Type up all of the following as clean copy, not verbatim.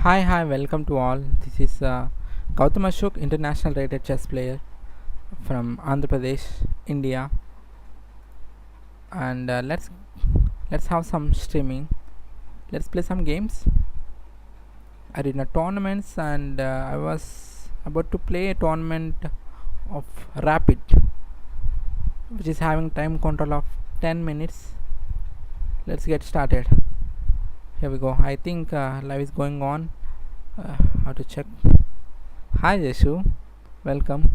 Hi, welcome to all. This is Gautam Ashok, international rated chess player from Andhra Pradesh, India, and let's have some streaming. Let's play some games. I did a tournaments, and I was about to play a tournament of Rapid, which is having time control of 10 minutes. Let's get started. Here we go. I think live is going on. How to check? Hi, Jeshu. Welcome.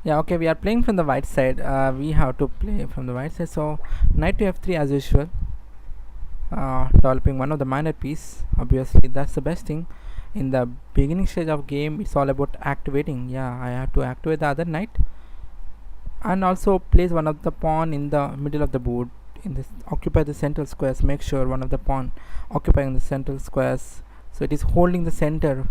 Yeah, okay, we are playing from the white side. We have to play from the white side. So, knight to f3 as usual. Developing one of the minor piece. Obviously, that's the best thing. In the beginning stage of game, it's all about activating. Yeah, I have to activate the other knight. And also place one of the pawn in the middle of the board. In this, occupy the central squares. Make sure one of the pawn occupying the central squares. So it is holding the center.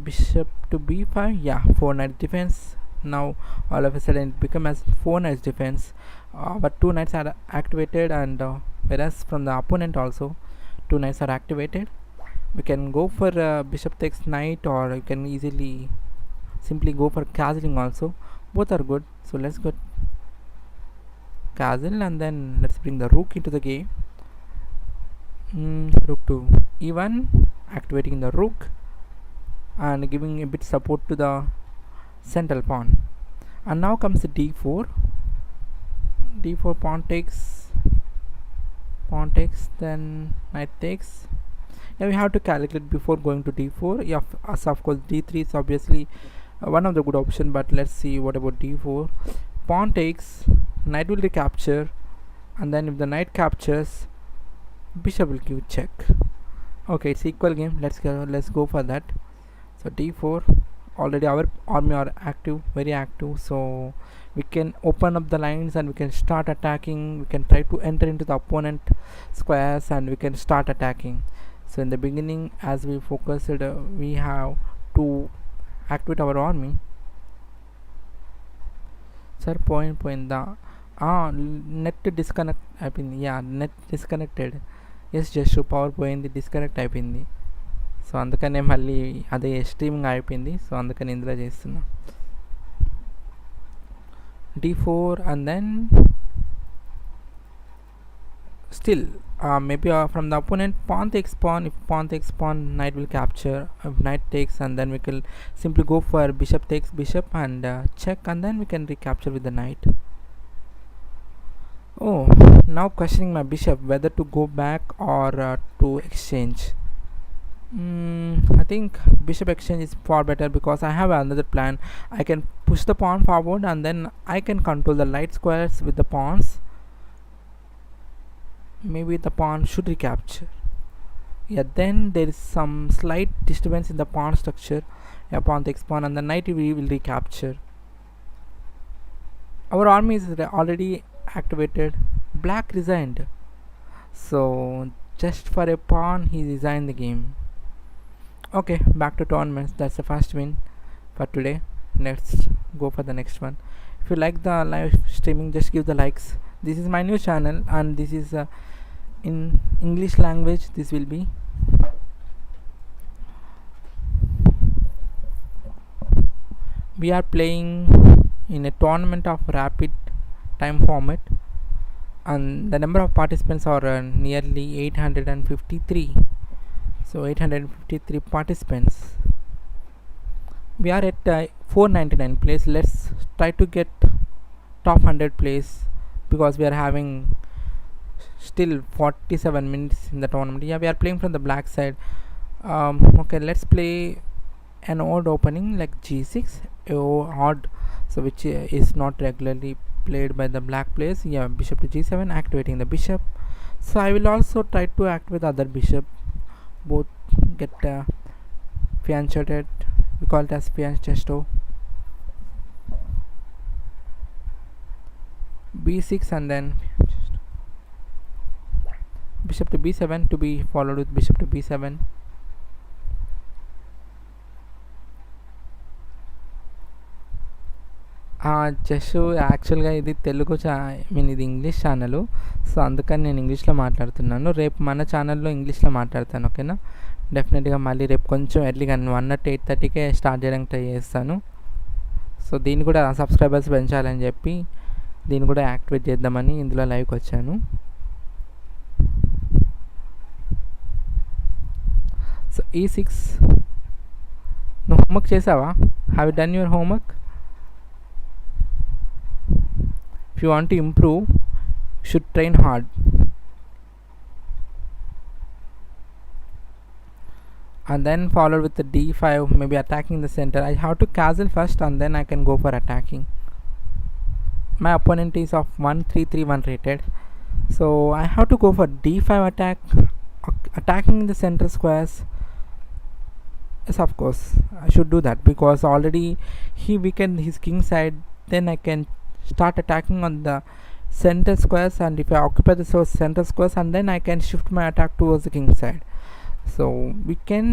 Bishop to b5, yeah, 4 knight defense. Now all of a sudden it become as 4 knights defense, but 2 knights are activated, and whereas from the opponent also 2 knights are activated. We can go for bishop takes knight, or you can easily simply go for castling also. Both are good. So let's go castle, and then let's bring the rook into the game. Rook to e1, activating the rook and giving a bit support to the central pawn. And now comes the d4. Pawn takes, then knight takes. Yeah, we have to calculate before going to d4. Yeah, as of course d3 is obviously one of the good option, but let's see what about d4. Pawn takes, knight will recapture, and then if the knight captures, bishop will give check. Okay, it's equal game. Let's go for that. So d4, already our army are active, very active, so we can open up the lines and we can start attacking. We can try to enter into the opponent squares and we can start attacking. So in the beginning, as we focused, we have to activate our army. Sir, point the net disconnect అయిపోయింది. Yeah, net disconnected. Yes, just power పోయింది, disconnect అయిపోయింది. So అందుకనే మళ్ళీ అదే streaming అయిపోయింది. So అందుకని ఇందులో చేస్తున్నా. d4 and then still maybe from the opponent pawn takes pawn. If pawn takes pawn, knight will capture. If knight takes, and then we can simply go for bishop takes bishop and check, and then we can recapture with the knight. Oh, now questioning my bishop whether to go back or to exchange. I think bishop exchange is far better because I have another plan. I can push the pawn forward, and then I can control the light squares with the pawns. Maybe the pawn should recapture. Yeah, then there is some slight disturbance in the pawn structure. Yeah, pawn takes pawn, and the knight will recapture. Our army is already activated. Black resigned, so just for a pawn he resigned the game. Okay, back to tournaments. That's the first win for today. Let's go for the next one. If you like the live streaming, just give the likes. This is my new channel, and this is in English language. This will be we are playing in a tournament of rapid time format, and the number of participants are nearly 853. So 853 participants. We are at 499 place. Let's try to get top 100 place because we are having still 47 minutes in the tournament. Yeah, we are playing from the black side. Okay, let's play an odd opening like g6 odd, so which is not regularly played by the black players. Yeah, bishop to g7, activating the bishop. So I will also try to activate the other bishop. Both get fianchetted. We call it as fianchesto. b6, and then bishop to b7 to be followed with bishop to b7. Chess యాక్చువల్గా ఇది తెలుగు ఇది English channel. So అందుకని నేను ఇంగ్లీష్లో మాట్లాడుతున్నాను. రేపు మన ఛానల్లో ఇంగ్లీష్లో మాట్లాడతాను, ఓకేనా. డెఫినెట్గా మళ్ళీ రేపు కొంచెం ఎర్లీగా 8:30కే స్టార్ట్ చేయడానికి ట్రై చేస్తాను. సో దీన్ని కూడా సబ్స్క్రైబర్స్ పెంచాలని చెప్పి దీన్ని కూడా యాక్టివేట్ చేద్దామని ఇందులో లైవ్కి వచ్చాను. సో E6, నువ్వు హోంవర్క్ చేసావా? Have you done your homework? If you want to improve, you should train hard. And then followed with the D5, maybe attacking the center. I have to castle first and then I can go for attacking. My opponent is of 1331 rated, so I have to go for D5 attack, attacking the center squares. Yes, of course I should do that because already he weakened his king side. Then I can start attacking on the center squares, and if I occupy the center squares, and then I can shift my attack towards the king side. So we can,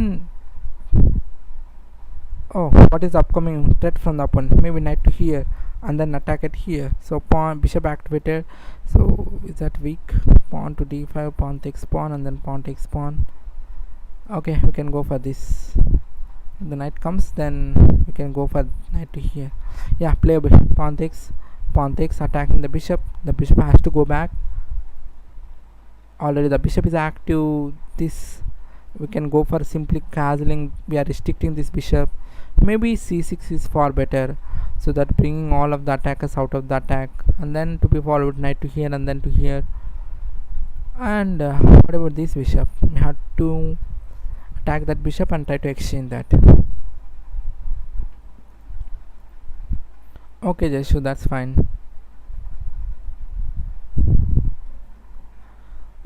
oh, what is upcoming threat from the opponent? Maybe knight to here and then attack it here. So pawn, bishop activated. So is that weak? Pawn to D5, pawn takes pawn, and then pawn takes pawn. Okay, we can go for this. If the knight comes, then we can go for knight to here. Yeah, playable. Pawn takes, attacking the bishop. The bishop has to go back. Already the bishop is active. This we can go for simply castling. We are restricting this bishop. Maybe C6 is far better, so that bringing all of the attackers out of the attack, and then to be followed knight to here and then to here. And what about this bishop? We have to attack that bishop and try to exchange that. Okay Jeshu, that's fine.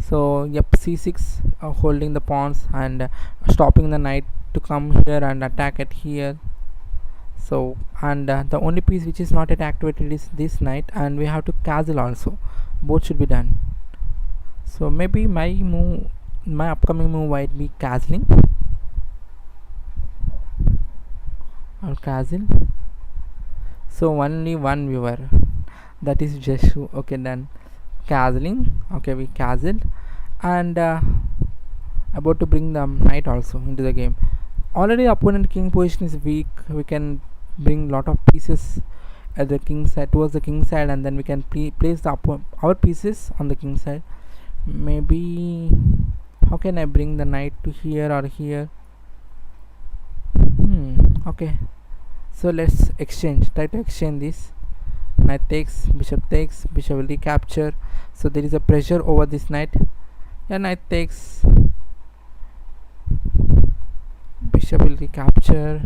So yep, C6, holding the pawns and stopping the knight to come here and attack it here. So and the only piece which is not yet activated is this knight, and we have to castle also. Both should be done. So maybe my upcoming move might be castling or castle. So only one viewer, that is Jeshu. Okay, done. Castling. Okay, we castled, and about to bring the knight also into the game. Already opponent king position is weak. We can bring lot of pieces at the king side, towards the king side, and then we can place our pieces on the king side. Maybe how can I bring the knight to here or here? Okay, so let's exchange. Try to exchange this. Knight takes, bishop will recapture. So there is a pressure over this knight. Yeah, knight takes, bishop will recapture.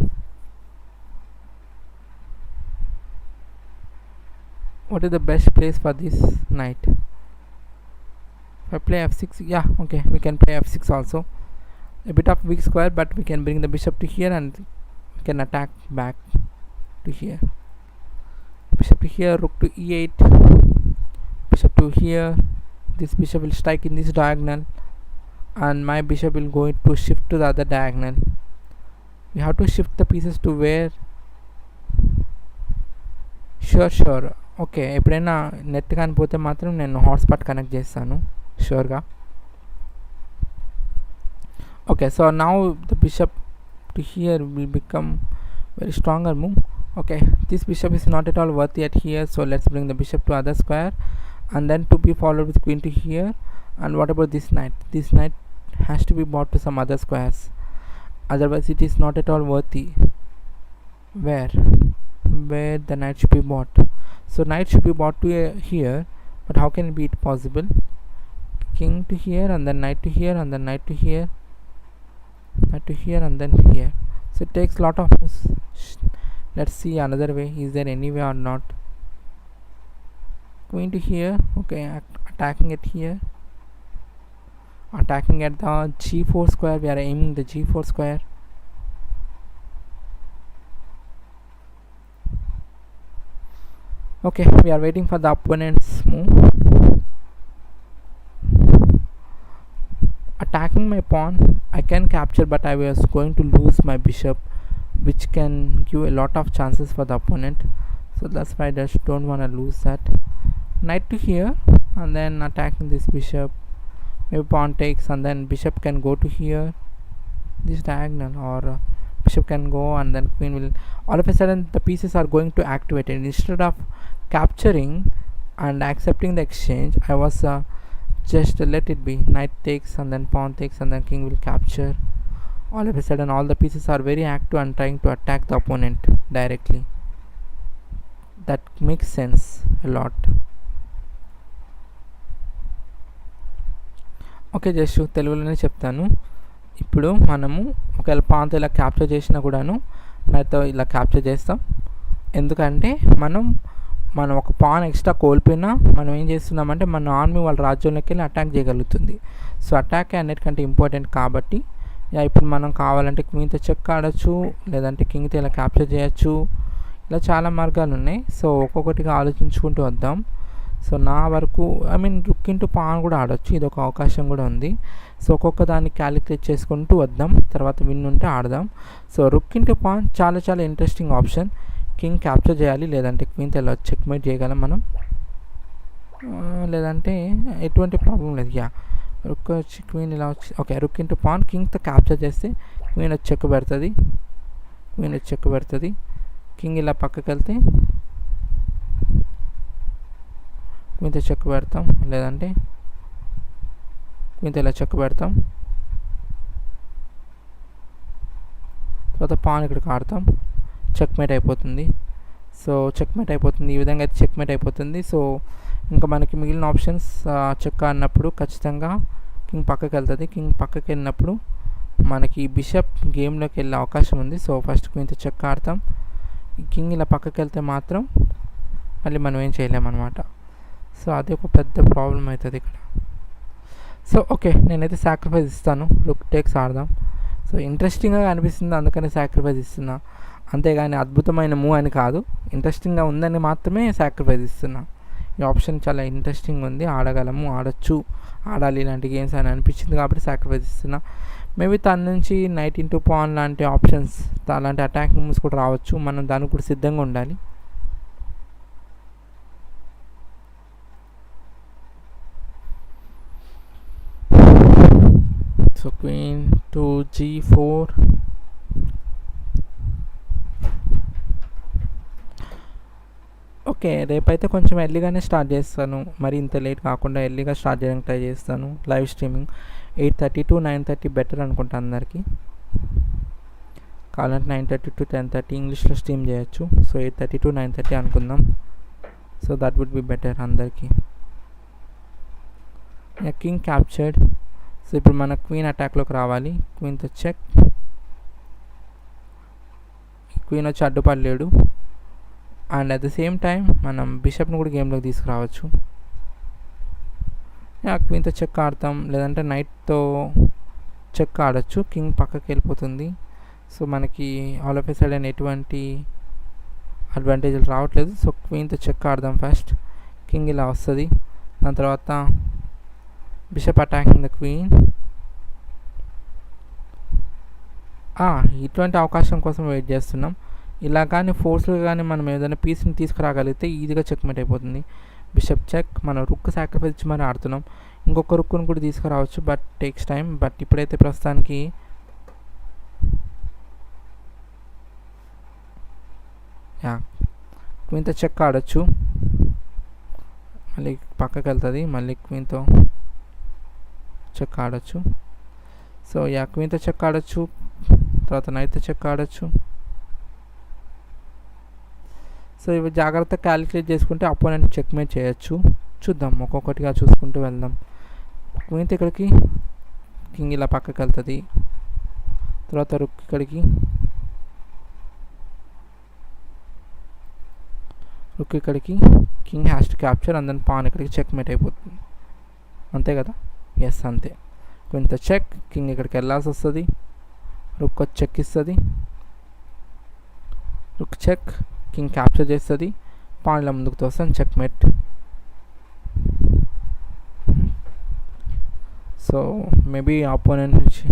What is the best place for this knight? If I play f6, yeah, okay, we can play f6 also. A bit of weak square, but we can bring the bishop to here and we can attack back to here. Bishop to here, rook to e8, bishop to here. This bishop will strike in this diagonal, and my bishop will go to shift to the other diagonal. We have to shift the pieces to where. Sure. Okay, ఎప్పుడైనా net కానిపోతే మాత్రం నేను hotspot connect చేస్తాను షూర్గా. Okay, so now the bishop to here will become very stronger move. Okay, this bishop is not at all worthy at here, so let's bring the bishop to other square, and then to be followed with queen to here. And what about this knight? This knight has to be brought to some other squares, otherwise it is not at all worthy. Where the knight should be brought? So knight should be brought to here, but how can it be possible? King to here and then knight to here and then knight to here, knight to here and then here. So it takes lot of moves. Let's see another way. Is there any way or not? Queen to here. Okay, attacking it here, attacking at the g4 square. We are aiming the g4 square. Okay, we are waiting for the opponent's move. Attacking my pawn, I can capture, but I was going to lose my bishop, which can give a lot of chances for the opponent. so that's why I just don't want to lose that. Knight to here, and then attacking this bishop. Maybe pawn takes, and then bishop can go to here, this diagonal, or bishop can go, and then queen will, all of a sudden the pieces are going to activate it. Instead of capturing and accepting the exchange, I was just let it be. Knight takes, and then pawn takes, and then king will capture. All of a sudden all the pieces are very active and trying to attack the opponent directly. That makes sense a lot. Okay, just తెలుగులోనే చెప్తాను. ఇప్పుడు మనము ఒకవేళ పాన్తో ఇలా capture చేసినా కూడాను నైట్తో ఇలా capture చేస్తాం. ఎందుకంటే మనం ఒక పాన్ ఎక్స్ట్రా కోల్పోయినా మనం ఏం చేస్తున్నామంటే మన ఆర్మీ వాళ్ళ రాజ్యంలోకి వెళ్ళి అటాక్ చేయగలుగుతుంది. సో అటాక్ అన్నిటికంటే ఇంపార్టెంట్ కాబట్టి ఇప్పుడు మనం కావాలంటే క్వీన్తో చెక్ ఆడచ్చు, లేదంటే కింగ్తో ఇలా క్యాప్చర్ చేయొచ్చు. ఇలా చాలా మార్గాలు ఉన్నాయి. సో ఒక్కొక్కటిగా ఆలోచించుకుంటూ వద్దాం. సో నా వరకు రుక్ ఇంటూ పాన్ కూడా ఆడొచ్చు, ఇది ఒక అవకాశం కూడా ఉంది. సో ఒక్కొక్క దాన్ని క్యాలిక్యులేట్ చేసుకుంటూ వద్దాం, తర్వాత విన్ ఉంటే ఆడదాం. సో రుక్ ఇంటూ పాన్ చాలా చాలా ఇంట్రెస్టింగ్ ఆప్షన్. కింగ్ క్యాప్చర్ చేయాలి, లేదంటే క్వీన్తో ఇలా చెక్మేట్ చేయగలం మనం, లేదంటే ఎటువంటి ప్రాబ్లం లేదు. రుక్ వచ్చి క్వీన్ ఇలా వచ్చి, ఓకే, రుక్ ఇంటూ పాన్, కింగ్తో క్యాప్చర్ చేస్తే క్వీన్ వచ్చి చెక్ పెడుతుంది. కింగ్ ఇలా పక్కకి వెళ్తే క్వీన్తో చెక్ పెడతాం, లేదంటే క్వీన్తో ఇలా చెక్ పెడతాం. తర్వాత పాన్ ఇక్కడికి ఆడతాం, చెక్మేట్ అయిపోతుంది. ఈ విధంగా అయితే చెక్మేట్ అయిపోతుంది. సో ఇంకా మనకి మిగిలిన ఆప్షన్స్ చెక్ ఆడినప్పుడు ఖచ్చితంగా కింగ్ పక్కకి వెళ్తుంది. కింగ్ పక్కకి వెళ్ళినప్పుడు మనకి బిషప్ గేమ్లోకి వెళ్ళే అవకాశం ఉంది. సో ఫస్ట్ క్వీన్తో చెక్ ఆడతాం. ఈ కింగ్ ఇలా పక్కకి వెళ్తే మాత్రం మళ్ళీ మనం ఏం చేయలేమన్నమాట. సో అది ఒక పెద్ద ప్రాబ్లం అవుతుంది ఇక్కడ. సో ఓకే, నేనైతే సాక్రిఫైస్ ఇస్తాను, రుక్ టేక్స్ ఆడదాం. సో ఇంట్రెస్టింగ్గా అనిపిస్తుంది, అందుకని సాక్రిఫైస్ ఇస్తున్నా. అంతేగాని అద్భుతమైన మూవ్ అని కాదు, ఇంట్రెస్టింగ్గా ఉందని మాత్రమే సాక్రిఫైస్ ఇస్తున్నా. ఈ ఆప్షన్ చాలా ఇంట్రెస్టింగ్ ఉంది, ఆడొచ్చు, ఆడాలి ఇలాంటి గేమ్స్ అని అనిపించింది కాబట్టి సాక్రిఫైస్ ఇస్తున్నా. మేబీ తన నుంచి నైట్ ఇంటూ పాన్ లాంటి ఆప్షన్స్, అలాంటి అటాకింగ్ మూవ్స్ కూడా రావచ్చు. మనం దానికి కూడా సిద్ధంగా ఉండాలి. So queen to g4, okay, రేపైతే కొంచెం ఎర్లీగానే స్టార్ట్ చేస్తాను, మరి ఇంత లేట్ కాకుండా ఎర్లీగా స్టార్ట్ చేయడానికి ట్రై చేస్తాను. లైవ్ స్ట్రీమింగ్ 8:30 to 9:30 బెటర్ అనుకుంటా అందరికీ. కావాలంటే 9:30 to 10:30 ఇంగ్లీష్లో స్ట్రీమ్ చేయొచ్చు. సో 8:30 to 9:30 అనుకుందాం. So that would be better అందరికీ. King captured. సో ఇప్పుడు మన క్వీన్ అటాక్లోకి రావాలి. క్వీన్తో చెక్, క్వీన్ వచ్చి అడ్డుపడలేడు. And at the same time మనం బిషప్ని కూడా గేమ్లోకి తీసుకురావచ్చు. క్వీన్తో చెక్ ఆడతాం, లేదంటే నైట్తో చెక్ ఆడచ్చు. కింగ్ పక్కకి వెళ్ళిపోతుంది. సో మనకి ఆల్ ఆఫ్ ఎ సడన్ ఎటువంటి అడ్వాంటేజ్లు రావట్లేదు. సో క్వీన్తో చెక్ ఆడదాం ఫస్ట్. కింగ్ ఇలా వస్తుంది, దాని తర్వాత బిషప్ అటాకింగ్ ద క్వీన్. ఇటువంటి అవకాశం కోసం వెయిట్ చేస్తున్నాం. ఇలా కానీ ఫోర్స్గా కానీ మనం ఏదైనా పీస్ని తీసుకురాగలిగితే ఈజీగా చెక్మేట్ అయిపోతుంది. బిషప్ చెక్, మనం రుక్ సాక్రిఫైస్ ఇచ్చి మరి ఆడుతున్నాం. ఇంకొక రుక్కును కూడా తీసుకురావచ్చు, బట్ టేక్స్ టైం. బట్ ఇప్పుడైతే ప్రస్తుతానికి క్వీన్తో చెక్ ఆడచ్చు. మళ్ళీ పక్కకి వెళ్తుంది, మళ్ళీ క్వీన్తో చెక్ ఆడచ్చు. సో క్వీన్తో చెక్ ఆడచ్చు, తర్వాత నైట్తో చెక్ ఆడచ్చు. సో ఇవి జాగ్రత్తగా క్యాలిక్యులేట్ చేసుకుంటే అపోనెంట్ చెక్మేట్ చేయొచ్చు. చూద్దాం, ఒక్కొక్కటిగా చూసుకుంటూ వెళ్దాం. క్వీన్తో ఇక్కడికి, కింగ్ ఇలా పక్కకి వెళ్తుంది. తర్వాత రుక్ ఇక్కడికి, king has to capture, and then pawn ఇక్కడికి చెక్మేట్ అయిపోతుంది. అంతే కదా? ఎస్, అంతే. క్వీన్తో చెక్, కింగ్ ఇక్కడికి వెళ్ళాల్సి వస్తుంది. రుక్ చెక్ ఇస్తుంది, రుక్ చెక్, కింగ్ క్యాప్చర్ చేస్తుంది, పాన్ ఇలా ముందుకు తోస్తాను, చెక్మేట్. సో మేబీ ఆపోనెంట్ నుంచి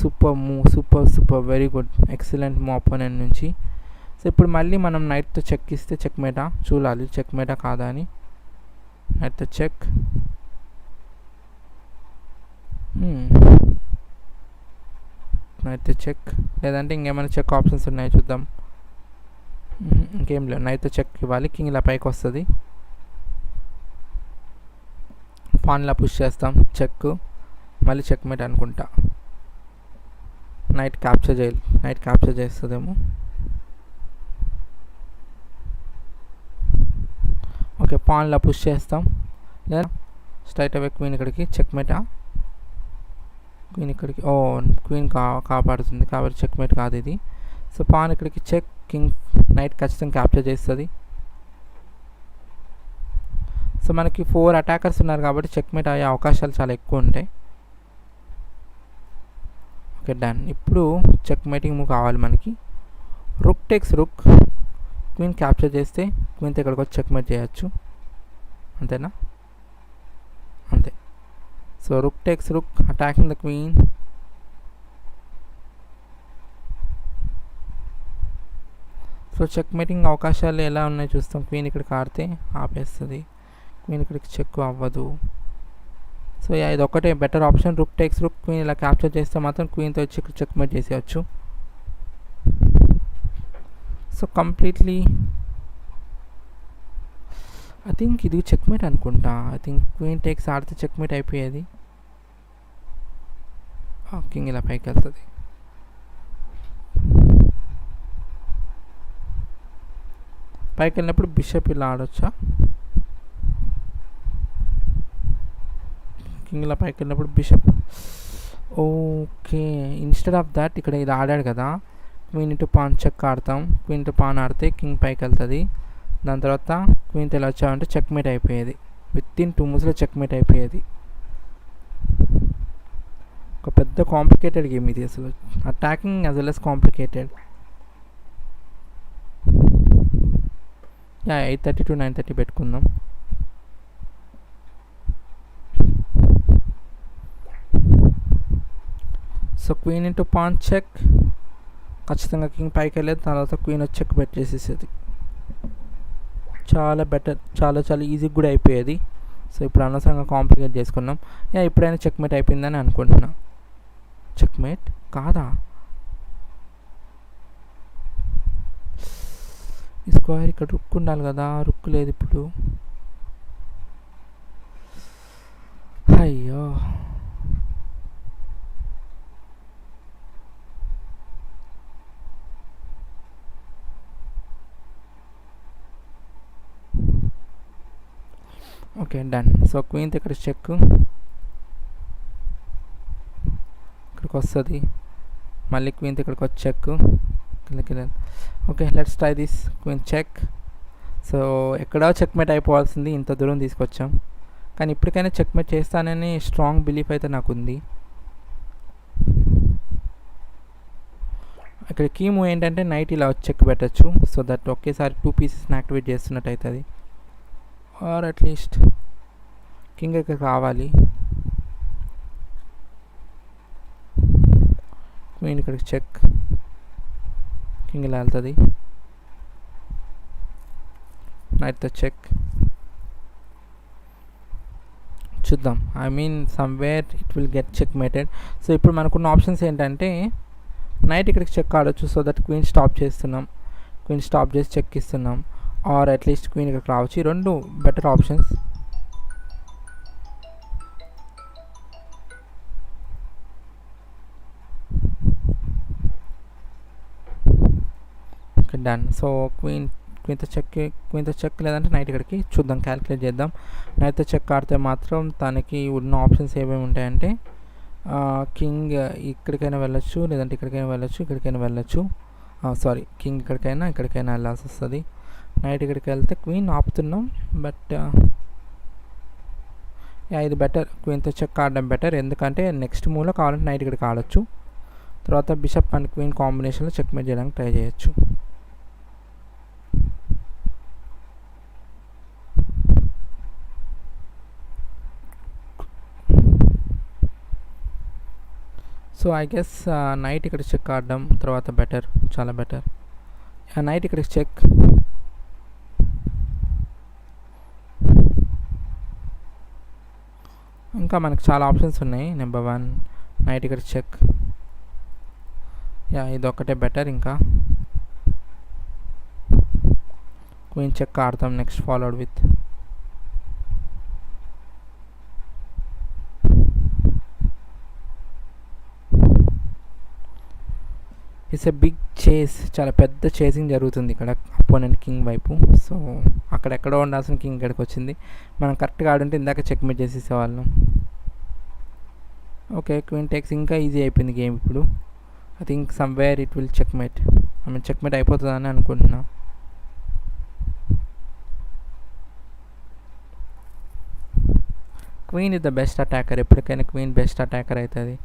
super move, super very good, excellent move opponent నుంచి. సో ఇప్పుడు మళ్ళీ మనం నైట్తో చెక్ ఇస్తే చెక్మేటా చూడాలి, చెక్మేటా కాదా అని. నైట్తో చెక్. నైట్తో చెక్, లేదంటే ఇంకేమైనా చెక్ ఆప్షన్స్ ఉన్నాయో చూద్దాం. ఇంకేం లేవు. నైట్తో చెక్ ఇవ్వాలి. కింగ్ ఇలా పైకి వస్తుంది. పాన్ ఇలా పుష్ చేస్తాం, చెక్. మళ్ళీ చెక్మేట్ అనుకుంటా. నైట్ క్యాప్చర్ చేస్తుందేమో. ఓకే, పాన్లా పుష్ చేస్తాం. లేదా స్ట్రైట్ అవే క్వీన్ ఇక్కడికి చెక్మేటా. క్వీన్ ఇక్కడికి, క్వీన్ కాపాడుతుంది కాబట్టి చెక్మేట్ కాదు ఇది. సో పాన్ ఇక్కడికి చెక్, కింగ్ నైట్ ఖచ్చితంగా క్యాప్చర్ చేస్తుంది. సో మనకి 4 అటాకర్స్ ఉన్నారు కాబట్టి చెక్మేట్ అయ్యే అవకాశాలు చాలా ఎక్కువ ఉంటాయి. Okay, done. ఇప్పుడు చెక్మేటింగ్ మూవ్ కావాలి మనకి. Rook takes rook. Queen capture చేస్తే క్వీన్తో ఇక్కడికి వచ్చి చెక్మేట్ చేయొచ్చు. అంతేనా? అంతే. So rook takes rook, attacking the queen. So checkmating అవకాశాలు ఎలా ఉన్నాయో చూస్తాం. క్వీన్ ఇక్కడికి ఆడితే ఆపేస్తుంది, క్వీన్ ఇక్కడికి చెక్ అవ్వదు. సో ఇది ఒకటే better option. Rook takes rook. Queen ఇలా క్యాప్చర్ చేస్తే మాత్రం క్వీన్తో వచ్చి ఇక్కడ చెక్మేట్ చేసేయచ్చు. సో కంప్లీట్లీ ఐ థింక్ ఇది చెక్మేట్ అనుకుంటా. ఐ థింక్ క్వీన్ టేక్స్ ఆడితే చెక్మేట్ అయిపోయేది. కింగ్ ఇలా పైకి వెళ్తుంది. పైకి వెళ్ళినప్పుడు బిషప్ ఇలా ఆడొచ్చా? కింగ్ ఇలా పైకి వెళ్ళినప్పుడు bishop. Okay, instead of that ఇక్కడ ఇది ఆడాడు కదా, క్వీన్ ఇంటూ పాన్ చెక్ ఆడతాం. క్వీన్ ఇంటూ పాన్ ఆడితే కింగ్ పైకి వెళ్తుంది. దాని తర్వాత క్వీన్ ఎలా వచ్చామంటే చెక్మేట్ అయిపోయేది. విత్ ఇన్ 2 మూవ్స్లో చెక్మేట్ అయిపోయేది. ఒక పెద్ద కాంప్లికేటెడ్ గేమ్ ఇది అసలు. Attacking as well as complicated. 8:30 to 9:30 పెట్టుకుందాం. So queen into pawn check. ఖచ్చితంగా కింగ్ పైకి వెళ్ళేది. తర్వాత క్వీన్ వచ్చి చెక్ పెట్టేసేసేది. చాలా బెటర్, చాలా ఈజీ కూడా అయిపోయేది. సో ఇప్పుడు అనవసరంగా కాంప్లికేట్ చేసుకున్నాం. ఇప్పుడైనా చెక్మేట్ అయిపోయిందని అనుకుంటున్నా. చెక్మేట్ కాదా? ఈ స్క్వేర్ ఇక్కడ రుక్ ఉండాలి కదా, రుక్ లేదు ఇప్పుడు. అయ్యో, ఓకే డన్. సో క్వీన్తో ఇక్కడ చెక్, ఇక్కడికి వస్తుంది. మళ్ళీ క్వీన్తో ఇక్కడికి వచ్చి check. Okay, let's try this. Queen check. So ఎక్కడో చెక్మేట్ అయిపోవాల్సింది, ఇంత దూరం తీసుకొచ్చాం. కానీ ఇప్పటికైనా చెక్మేట్ చేస్తానని స్ట్రాంగ్ బిలీఫ్ అయితే నాకు ఉంది. ఇక్కడ కీ మూవ్ ఏంటంటే నైట్ ఇలా వచ్చి చెక్ పెట్టచ్చు. సో దట్ ఒకేసారి 2 పీసెస్ని యాక్టివేట్ చేస్తున్నట్టు అవుతుంది. ఆర్ అట్లీస్ట్ కింగ్ ఇక్కడ కావాలి. క్వీన్ ఇక్కడికి చెక్, కింగ్ ఇలా వెళ్తుంది. నైట్తో చెక్. చూద్దాం. I mean somewhere it will get checkmated. So ఇప్పుడు మనకున్న ఆప్షన్స్ ఏంటంటే నైట్ ఇక్కడికి చెక్ ఆడొచ్చు. సో దట్ క్వీన్ స్టాప్ చేస్తున్నాం, క్వీన్ స్టాప్ చేసి చెక్ ఇస్తున్నాం. ఆర్ అట్లీస్ట్ క్వీన్ ఇక్కడికి రావచ్చు. ఈ 2 better options. Okay done. So క్వీన్తో చెక్ లేదంటే నైట్ ఇక్కడికి చూద్దాం, క్యాలిక్యులేట్ చేద్దాం. నైట్తో చెక్ ఆడితే మాత్రం తనకి ఉన్న ఆప్షన్స్ ఏమేమి ఉంటాయంటే కింగ్ ఇక్కడికైనా వెళ్ళొచ్చు, లేదంటే ఇక్కడికైనా వెళ్ళొచ్చు, ఇక్కడికైనా వెళ్ళొచ్చు. సారీ, కింగ్ ఇక్కడికైనా వెళ్ళాల్సి వస్తుంది. నైట్ ఇక్కడికి వెళ్తే క్వీన్ ఆపుతున్నాం. బట్ ఇది బెటర్. క్వీన్తో చెక్ ఆడడం బెటర్. ఎందుకంటే నెక్స్ట్ మూవ్లో కావాలంటే నైట్ ఇక్కడికి ఆడొచ్చు. తర్వాత బిషప్ అండ్ క్వీన్ కాంబినేషన్లో చెక్మేట్ చేయడానికి ట్రై చేయొచ్చు. సో ఐ గెస్ నైట్ ఇక్కడ చెక్ ఆడడం తర్వాత బెటర్, చాలా బెటర్. నైట్ ఇక్కడ చెక్. ఇంకా మనకు చాలా ఆప్షన్స్ ఉన్నాయి. నెంబర్ 1 నైట్ ఇక్కడ చెక్. యా ఇది ఒక్కటే బెటర్. ఇంకా క్వీన్ చెక్ ఆడతాం next, followed with it's a big chase. చాలా పెద్ద చేసింగ్ జరుగుతుంది ఇక్కడ అపోనెంట్ కింగ్ వైపు. సో అక్కడెక్కడో ఉండాల్సిన కింగ్ ఇక్కడికి వచ్చింది. మనం కరెక్ట్గా ఆడుంటే ఇందాక చెక్మేట్ చేసేసేవాళ్ళం. Okay queen takes. ఇంకా ఈజీ అయిపోయింది గేమ్ ఇప్పుడు. I think somewhere it will checkmate. I mean checkmate అయిపోతుందని అనుకుంటున్నా. Queen is the best attacker. ఎప్పటికైనా క్వీన్ బెస్ట్ అటాకర్ అవుతుంది.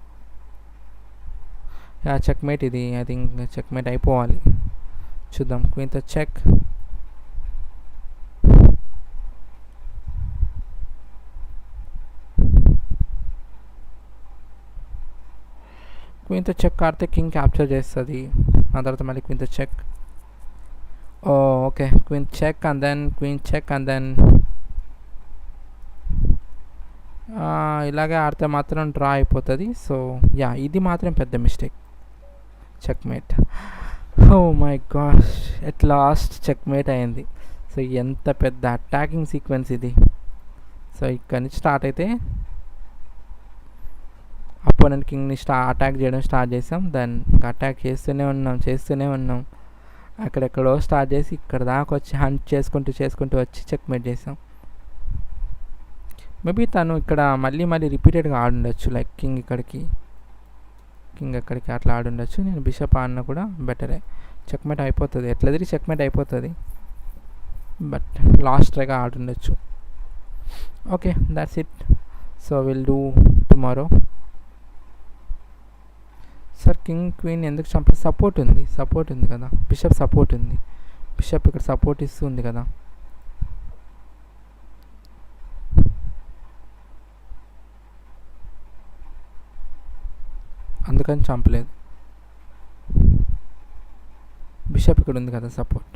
యా చెక్మేట్ ఇది. ఐ థింక్ చెక్మేట్ అయిపోవాలి. చూద్దాం. క్వీన్తో చెక్. క్వీన్తో చెక్ ఆడితే కింగ్ క్యాప్చర్ చేస్తుంది. ఆ తర్వాత మళ్ళీ క్వీన్తో check. Okay queen check and then queen check and then ఇలాగే ఆడితే మాత్రం డ్రా అయిపోతుంది. సో యా ఇది మాత్రం పెద్ద mistake. Checkmate. Oh my gosh, at last checkmate అయింది. సో ఎంత పెద్ద అటాకింగ్ సీక్వెన్స్ ఇది. సో ఇక్కడ నుంచి స్టార్ట్ అయితే అపోనెంట్ కింగ్ని అటాక్ చేయడం స్టార్ట్ చేసాం. దెన్ ఇంకా అటాక్ చేస్తూనే ఉన్నాం. అక్కడెక్కడో స్టార్ట్ చేసి ఇక్కడ దాకా వచ్చి హంట్ చేసుకుంటూ వచ్చి చెక్మేట్ చేసాం. మేబీ తను ఇక్కడ మళ్ళీ రిపీటెడ్గా ఆడుండొచ్చు. లైక్ కింగ్ ఎక్కడికి అట్లా ఆడుండొచ్చు. నేను బిషప్ ఆడినా కూడా బెటరే. చెక్మేట్ అయిపోతుంది. ఎట్లా తిరిగి చెక్మేట్ అయిపోతుంది. బట్ లాస్ట్ ట్రైగా ఆడుండొచ్చు. Okay that's it. So will do tomorrow. Sir king queen ఎందుకు చంప? సపోర్ట్ ఉంది కదా. బిషప్ సపోర్ట్ ఉంది. బిషప్ ఇక్కడ సపోర్ట్ ఇస్తుంది కదా. అందుకని చంపలేదు. బిషప్ ఇక్కడ ఉంది కదా సపోర్ట్.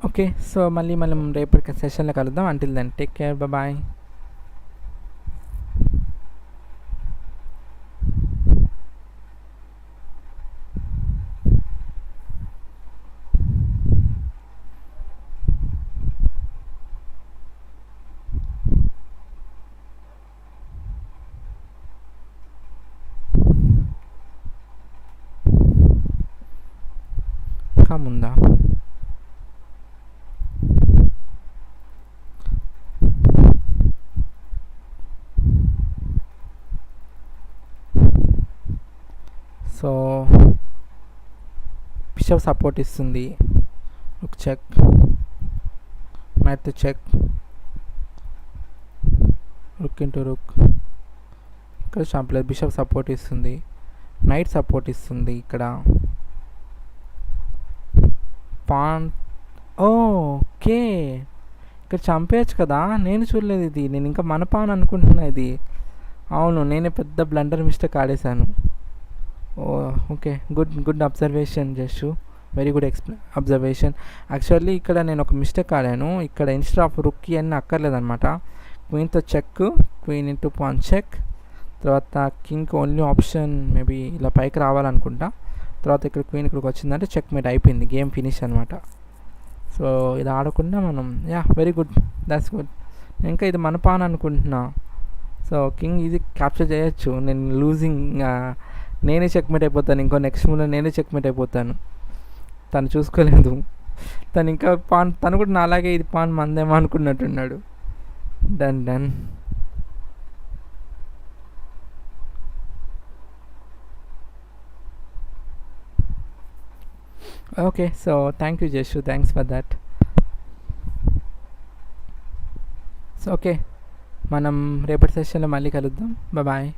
ఓకే సో మళ్ళీ మనం రేపటి సెషన్లో కలుద్దాం. Until then take care, bye. ముందా సో బిషప్ సపోర్ట్ ఇస్తుంది. Rook check, knight to check, rook into rook. ఇక్కడ చంపలేదు. బిషప్ సపోర్ట్ ఇస్తుంది, నైట్ సపోర్ట్ ఇస్తుంది. ఇక్కడ పాన్. ఓకే ఇక్కడ చంపేయచ్చు కదా. నేను చూడలేదు ఇది. నేను ఇంకా మన పాన్ అనుకుంటున్నా ఇది. అవును నేనే పెద్ద బ్లండర్ మిస్టేక్ ఆడేశాను. Okay good observation Jassu. Very good observation. Actually ఇక్కడ నేను ఒక మిస్టేక్ ఆడాను. ఇక్కడ ఇన్స్టెడ్ ఆఫ్ రుక్కి అన్నీ అక్కర్లేదనమాట. క్వీన్తో check, queen into pawn check, తర్వాత కింగ్ ఓన్లీ ఆప్షన్ మేబీ ఇలా పైకి రావాలనుకుంటా. తర్వాత ఇక్కడ క్వీన్ ఇక్కడికి వచ్చిందంటే చెక్మేట్ అయిపోయింది. గేమ్ ఫినిష్ అనమాట. సో ఇది ఆడకుండా మనం వెరీ గుడ్, దాట్స్ గుడ్. ఇంకా ఇది మన పాన్ అనుకుంటున్నా. సో కింగ్ ఇది క్యాప్చర్ చేయొచ్చు. నేను లూజింగ్, నేనే చెక్మేట్ అయిపోతాను. ఇంకో నెక్స్ట్ మూవ్లో నేనే చెక్మేట్ అయిపోతాను. తను చూసుకోలేదు. తను ఇంకా పాన్, తను కూడా నాలాగే ఇది పాన్ మందేమో అనుకున్నట్టున్నాడు. Done. Okay so thank you Jassu, thanks for that. So okay మనం రేపటి సెషన్లో మళ్ళీ కలుద్దాం. బాయ్.